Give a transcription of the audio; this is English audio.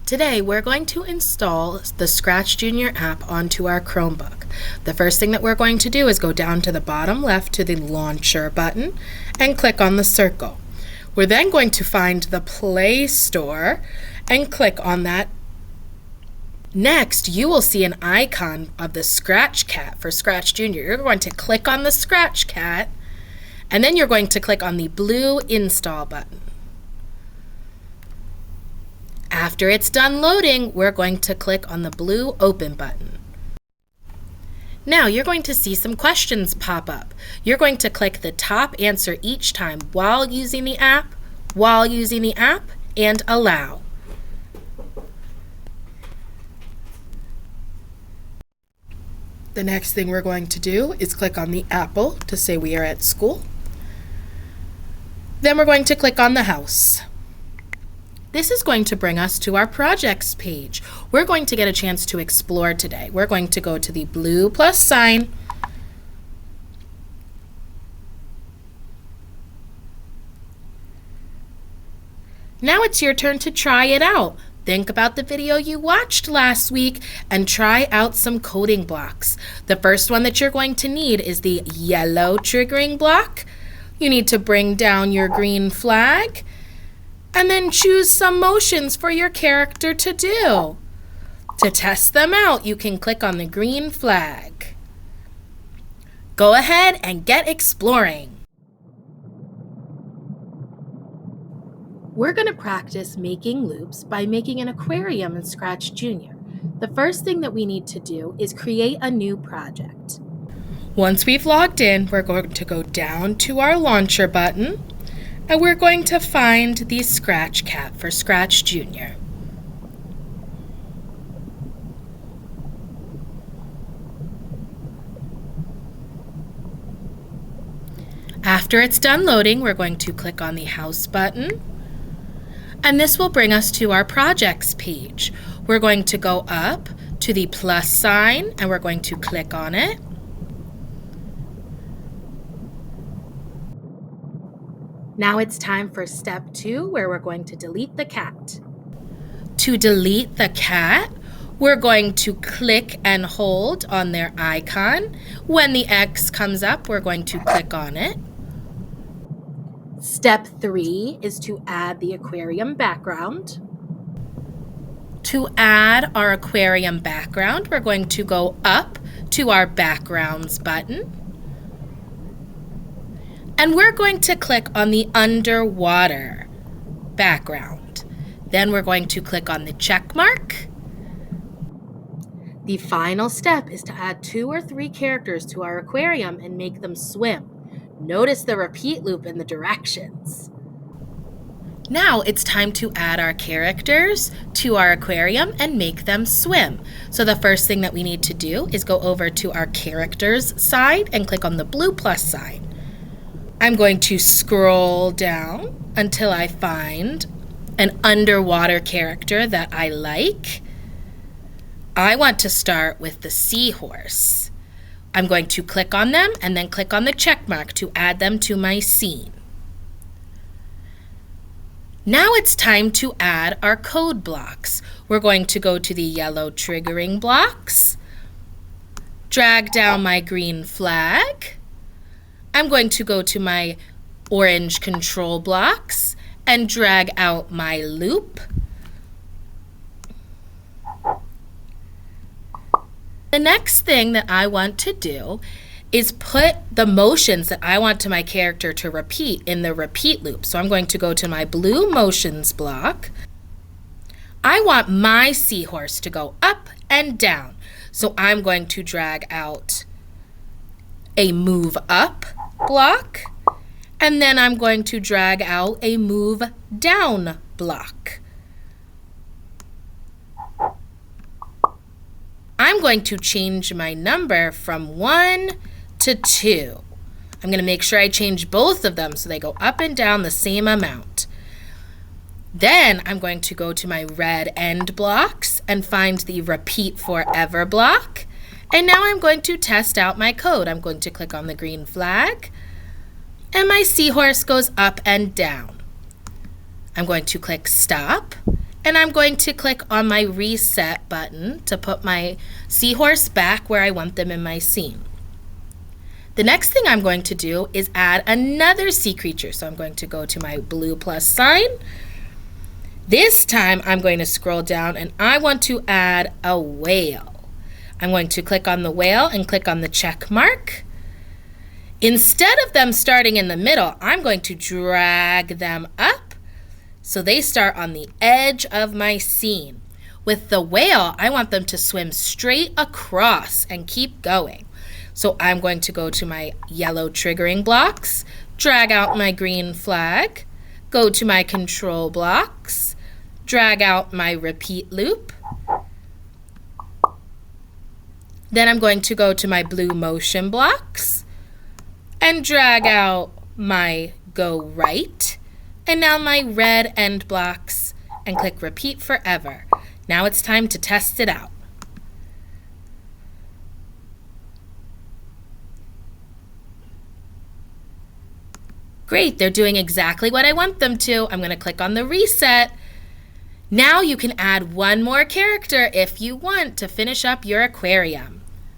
Today, we're going to install the ScratchJr app onto our Chromebook. The first thing that we're going to do is go down to the bottom left to the Launcher button and click on the circle. We're then going to find the Play Store and click on that. Next, you will see an icon of the Scratch Cat for ScratchJr. You're going to click on the Scratch Cat, and then you're going to click on the blue Install button. After it's done loading, we're going to click on the blue Open button. Now you're going to see some questions pop up. You're going to click the top answer each time while using the app, and allow. The next thing we're going to do is click on the apple to say we are at school. Then we're going to click on the house. This is going to bring us to our projects page. We're going to get a chance to explore today. We're going to go to the blue plus sign. Now it's your turn to try it out. Think about the video you watched last week and try out some coding blocks. The first one that you're going to need is the yellow triggering block. You need to bring down your green flag and then choose some motions for your character to do. To test them out, you can click on the green flag. Go ahead and get exploring. We're going to practice making loops by making an aquarium in ScratchJr. The first thing that we need to do is create a new project. Once we've logged in, we're going to go down to our Launcher button, and we're going to find the Scratch Cat for ScratchJr. After it's done loading, we're going to click on the House button, and this will bring us to our Projects page. We're going to go up to the plus sign, and we're going to click on it. Now it's time for step 2, where we're going to delete the cat. To delete the cat, we're going to click and hold on their icon. When the X comes up, we're going to click on it. Step 3 is to add the aquarium background. To add our aquarium background, we're going to go up to our Backgrounds button. And we're going to click on the underwater background. Then we're going to click on the check mark. The final step is to add 2 or 3 characters to our aquarium and make them swim. Notice the repeat loop in the directions. Now it's time to add our characters to our aquarium and make them swim. So the first thing that we need to do is go over to our characters side and click on the blue plus sign. I'm going to scroll down until I find an underwater character that I like. I want to start with the seahorse. I'm going to click on them and then click on the check mark to add them to my scene. Now it's time to add our code blocks. We're going to go to the yellow triggering blocks, drag down my green flag. I'm going to go to my orange control blocks and drag out my loop. The next thing that I want to do is put the motions that I want to my character to repeat in the repeat loop. So I'm going to go to my blue motions block. I want my seahorse to go up and down. So I'm going to drag out a move up block, and then I'm going to drag out a move down block. I'm going to change my number from 1 to 2. I'm going to make sure I change both of them so they go up and down the same amount. Then I'm going to go to my red end blocks and find the repeat forever block. And now I'm going to test out my code. I'm going to click on the green flag, and my seahorse goes up and down. I'm going to click stop, and I'm going to click on my reset button to put my seahorse back where I want them in my scene. The next thing I'm going to do is add another sea creature. So I'm going to go to my blue plus sign. This time I'm going to scroll down and I want to add a whale. I'm going to click on the whale and click on the check mark. Instead of them starting in the middle, I'm going to drag them up so they start on the edge of my scene. With the whale, I want them to swim straight across and keep going. So I'm going to go to my yellow triggering blocks, drag out my green flag, go to my control blocks, drag out my repeat loop. Then I'm going to go to my blue motion blocks and drag out my go right, and now my red end blocks, and click repeat forever. Now it's time to test it out. Great, they're doing exactly what I want them to. I'm going to click on the reset. Now you can add one more character if you want to finish up your aquarium.